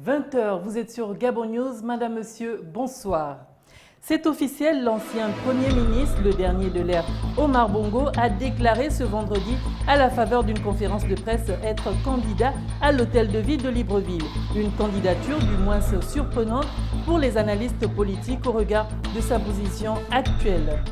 20h, vous êtes sur Gabon News. Madame, monsieur, bonsoir. C'est officiel, l'ancien Premier ministre, le dernier de l'ère, Omar Bongo, a déclaré ce vendredi, à la faveur d'une conférence de presse, être candidat à l'hôtel de ville de Libreville. Une candidature du moins surprenante pour les analystes politiques au regard de sa position actuelle.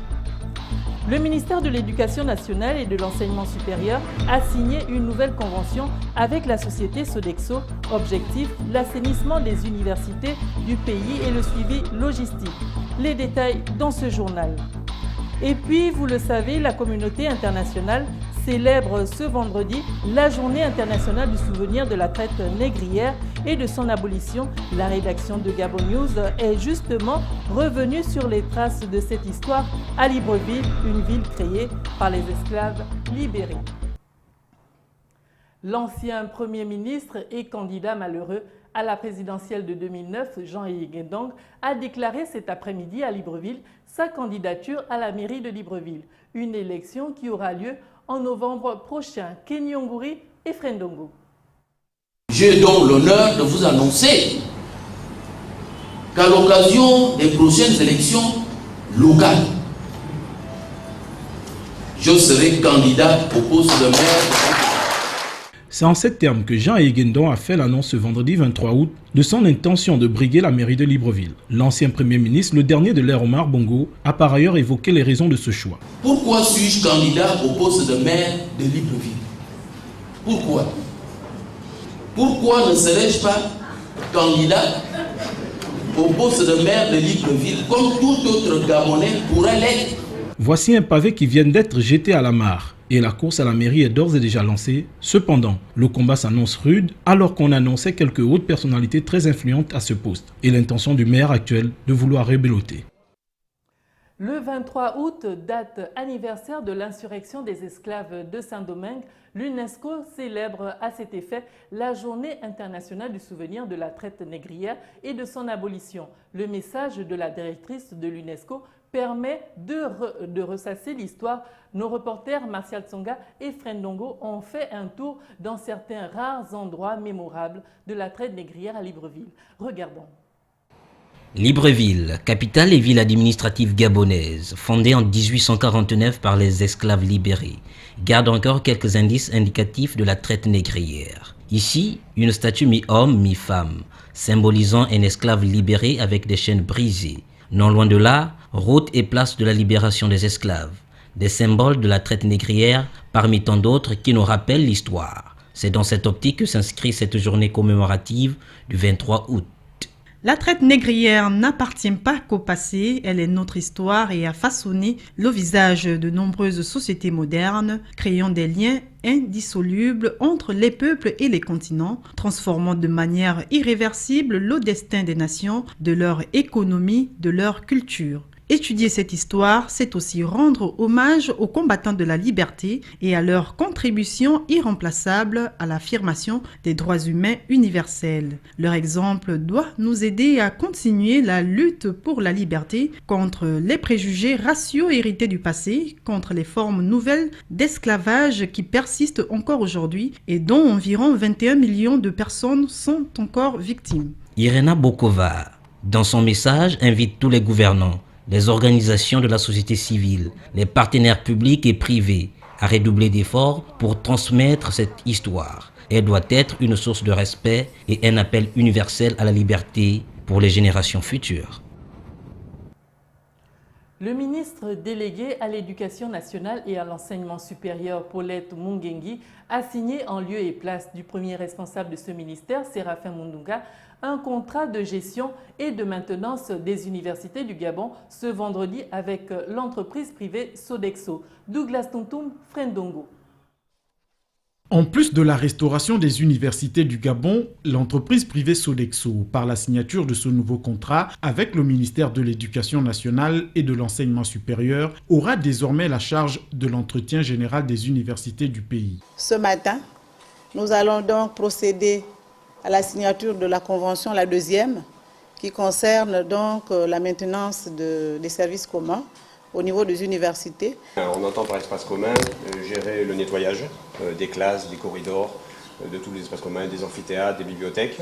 Le ministère de l'Éducation nationale et de l'Enseignement supérieur a signé une nouvelle convention avec la société Sodexo. Objectif, l'assainissement des universités du pays et le suivi logistique. Les détails dans ce journal. Et puis, vous le savez, la communauté internationale célèbre ce vendredi la journée internationale du souvenir de la traite négrière et de son abolition. La rédaction de Gabon News est justement revenue sur les traces de cette histoire à Libreville, une ville créée par les esclaves libérés. L'ancien Premier ministre et candidat malheureux à la présidentielle de 2009, Jean-Yves Gendong, a déclaré cet après-midi à Libreville sa candidature à la mairie de Libreville. Une élection qui aura lieu en novembre prochain. Kenny Ongouri et Frendongo. J'ai donc l'honneur de vous annoncer qu'à l'occasion des prochaines élections locales, je serai candidat au poste de maire. C'est en ces termes que Jean-Yves Gendong a fait l'annonce ce vendredi 23 août de son intention de briguer la mairie de Libreville. L'ancien Premier ministre, le dernier de l'ère Omar Bongo, a par ailleurs évoqué les raisons de ce choix. Pourquoi suis-je candidat au poste de maire de Libreville? Pourquoi? Pourquoi ne serais-je pas candidat au poste de maire de Libreville comme tout autre Gabonais pourrait l'être? Voici un pavé qui vient d'être jeté à la mare. Et la course à la mairie est d'ores et déjà lancée. Cependant, le combat s'annonce rude alors qu'on annonçait quelques hautes personnalités très influentes à ce poste et l'intention du maire actuel de vouloir rebelloter. Le 23 août, date anniversaire de l'insurrection des esclaves de Saint-Domingue, l'UNESCO célèbre à cet effet la Journée internationale du souvenir de la traite négrière et de son abolition. Le message de la directrice de l'UNESCO permet de ressasser l'histoire. Nos reporters Martial Tsonga et Frendongo ont fait un tour dans certains rares endroits mémorables de la traite négrière à Libreville. Regardons. Libreville, capitale et ville administrative gabonaise, fondée en 1849 par les esclaves libérés, garde encore quelques indices indicatifs de la traite négrière. Ici, une statue mi-homme, mi-femme, symbolisant un esclave libéré avec des chaînes brisées. Non loin de là, route et place de la libération des esclaves, des symboles de la traite négrière parmi tant d'autres qui nous rappellent l'histoire. C'est dans cette optique que s'inscrit cette journée commémorative du 23 août. La traite négrière n'appartient pas qu'au passé, elle est notre histoire et a façonné le visage de nombreuses sociétés modernes, créant des liens indissolubles entre les peuples et les continents, transformant de manière irréversible le destin des nations, de leur économie, de leur culture. Étudier cette histoire, c'est aussi rendre hommage aux combattants de la liberté et à leur contribution irremplaçable à l'affirmation des droits humains universels. Leur exemple doit nous aider à continuer la lutte pour la liberté contre les préjugés raciaux hérités du passé, contre les formes nouvelles d'esclavage qui persistent encore aujourd'hui et dont environ 21 millions de personnes sont encore victimes. Irena Bokova, dans son message, invite tous les gouvernants, les organisations de la société civile, les partenaires publics et privés à redoubler d'efforts pour transmettre cette histoire. Elle doit être une source de respect et un appel universel à la liberté pour les générations futures. Le ministre délégué à l'Éducation nationale et à l'enseignement supérieur, Paulette Mungengi, a signé en lieu et place du premier responsable de ce ministère, Séraphin Mundunga, un contrat de gestion et de maintenance des universités du Gabon ce vendredi avec l'entreprise privée Sodexo. Douglas Tuntum, Frendongo. En plus de la restauration des universités du Gabon, l'entreprise privée Sodexo, par la signature de ce nouveau contrat avec le ministère de l'Éducation nationale et de l'Enseignement supérieur, aura désormais la charge de l'entretien général des universités du pays. Ce matin, nous allons donc procéder à la signature de la convention, la deuxième, qui concerne donc la maintenance des services communs au niveau des universités. On entend par espace commun gérer le nettoyage des classes, des corridors, de tous les espaces communs, des amphithéâtres, des bibliothèques.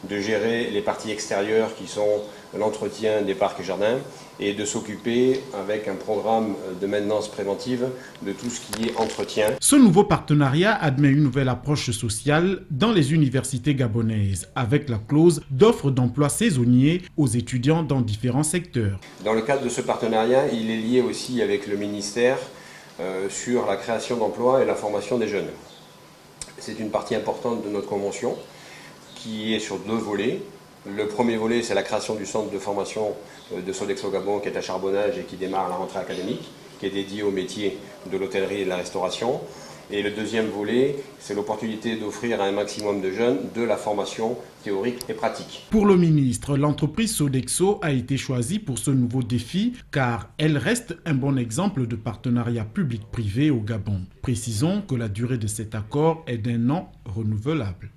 de gérer les parties extérieures qui sont l'entretien des parcs et jardins et de s'occuper avec un programme de maintenance préventive de tout ce qui est entretien. Ce nouveau partenariat admet une nouvelle approche sociale dans les universités gabonaises avec la clause d'offre d'emploi saisonniers aux étudiants dans différents secteurs. Dans le cadre de ce partenariat, il est lié aussi avec le ministère sur la création d'emplois et la formation des jeunes. C'est une partie importante de notre convention qui est sur 2 volets. Le premier volet, c'est la création du centre de formation de Sodexo Gabon qui est à Charbonnage et qui démarre la rentrée académique, qui est dédié au métier de l'hôtellerie et de la restauration. Et le deuxième volet, c'est l'opportunité d'offrir à un maximum de jeunes de la formation théorique et pratique. Pour le ministre, l'entreprise Sodexo a été choisie pour ce nouveau défi car elle reste un bon exemple de partenariat public-privé au Gabon. Précisons que la durée de cet accord est d'1 an renouvelable.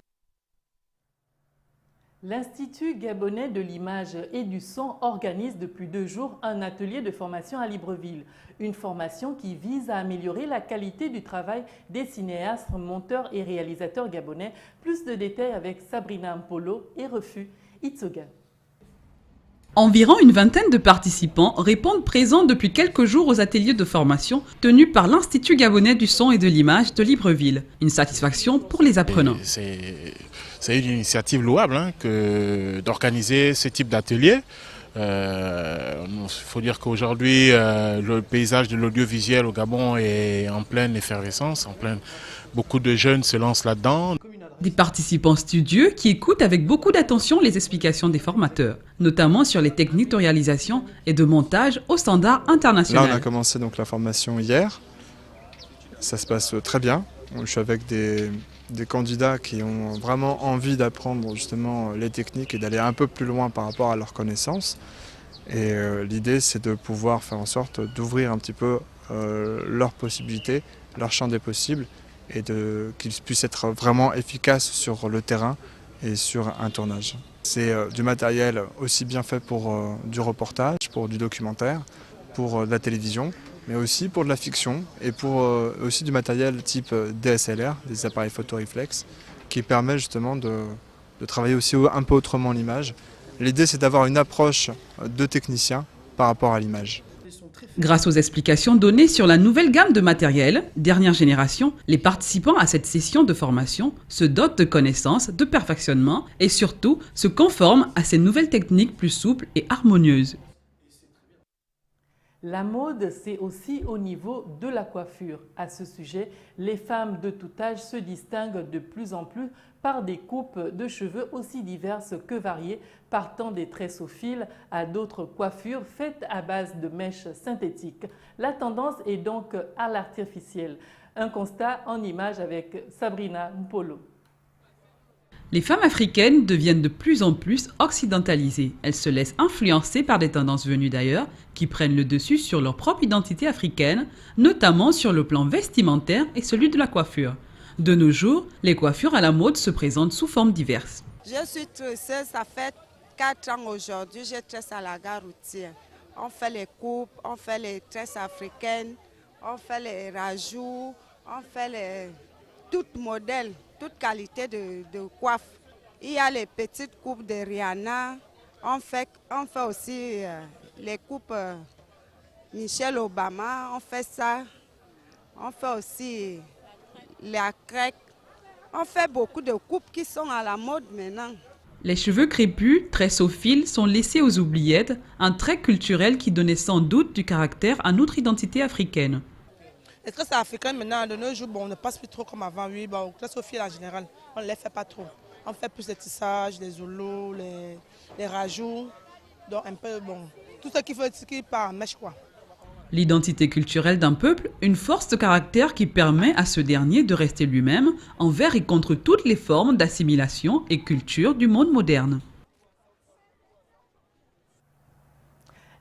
L'Institut gabonais de l'image et du son organise depuis 2 jours un atelier de formation à Libreville. Une formation qui vise à améliorer la qualité du travail des cinéastes, monteurs et réalisateurs gabonais. Plus de détails avec Sabrina Mpolo et Refus Itsoga. Environ une vingtaine de participants répondent présents depuis quelques jours aux ateliers de formation tenus par l'Institut gabonais du son et de l'image de Libreville. Une satisfaction pour les apprenants. C'est une initiative louable d'organiser ce type d'atelier. Il faut dire qu'aujourd'hui, le paysage de l'audiovisuel au Gabon est en pleine effervescence, beaucoup de jeunes se lancent là-dedans. Des participants studieux qui écoutent avec beaucoup d'attention les explications des formateurs, notamment sur les techniques de réalisation et de montage aux standards internationaux. Là, on a commencé donc la formation hier. Ça se passe très bien. Je suis avec des candidats qui ont vraiment envie d'apprendre justement les techniques et d'aller un peu plus loin par rapport à leurs connaissances. Et l'idée, c'est de pouvoir faire en sorte d'ouvrir un petit peu leurs possibilités, leur champ des possibles, et qu'ils puissent être vraiment efficaces sur le terrain et sur un tournage. C'est du matériel aussi bien fait pour du reportage, pour du documentaire, pour de la télévision, mais aussi pour de la fiction et pour aussi du matériel type DSLR, des appareils photoréflexes, qui permet justement de travailler aussi un peu autrement l'image. L'idée, c'est d'avoir une approche de technicien par rapport à l'image. Grâce aux explications données sur la nouvelle gamme de matériel, dernière génération, les participants à cette session de formation se dotent de connaissances, de perfectionnement et surtout se conforment à ces nouvelles techniques plus souples et harmonieuses. La mode, c'est aussi au niveau de la coiffure. À ce sujet, les femmes de tout âge se distinguent de plus en plus par des coupes de cheveux aussi diverses que variées, partant des tresses au fil à d'autres coiffures faites à base de mèches synthétiques. La tendance est donc à l'artificiel. Un constat en image avec Sabrina Mpolo. Les femmes africaines deviennent de plus en plus occidentalisées. Elles se laissent influencer par des tendances venues d'ailleurs qui prennent le dessus sur leur propre identité africaine, notamment sur le plan vestimentaire et celui de la coiffure. De nos jours, les coiffures à la mode se présentent sous formes diverses. Je suis tresseuse, ça fait 4 ans aujourd'hui, je tresse à la gare routière. On fait les coupes, on fait les tresses africaines, on fait les rajouts, on fait toutes modèles, toute qualité de coiffe. Il y a les petites coupes de Rihanna, on fait aussi les coupes Michelle Obama, on fait ça. On fait aussi la crête. On fait beaucoup de coupes qui sont à la mode maintenant. Les cheveux crépus, tresses au fil, sont laissés aux oubliettes, un trait culturel qui donnait sans doute du caractère à notre identité africaine. Les tresses africaines maintenant, de nos jours, on ne passe plus trop comme avant. Oui, les tresses au fil en général, on ne les fait pas trop. On fait plus les tissages, les zolos, les rajouts. Donc un peu, tout ce qui part en mèche quoi. L'identité culturelle d'un peuple, une force de caractère qui permet à ce dernier de rester lui-même envers et contre toutes les formes d'assimilation et culture du monde moderne.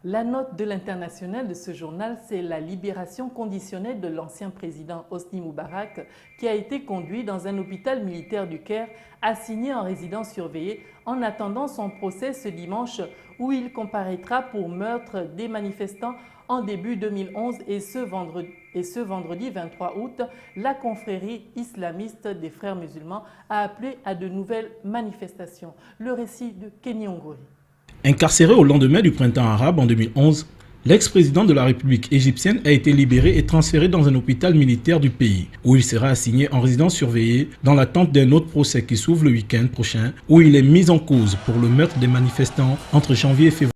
La note de l'international de ce journal, c'est la libération conditionnelle de l'ancien président Hosni Moubarak qui a été conduit dans un hôpital militaire du Caire, assigné en résidence surveillée en attendant son procès ce dimanche où il comparaîtra pour meurtre des manifestants en début 2011 et ce vendredi 23 août, la confrérie islamiste des frères musulmans a appelé à de nouvelles manifestations. Le récit de Kenny Ongori. Incarcéré au lendemain du printemps arabe en 2011, l'ex-président de la République égyptienne a été libéré et transféré dans un hôpital militaire du pays, où il sera assigné en résidence surveillée dans l'attente d'un autre procès qui s'ouvre le week-end prochain, où il est mis en cause pour le meurtre des manifestants entre janvier et février.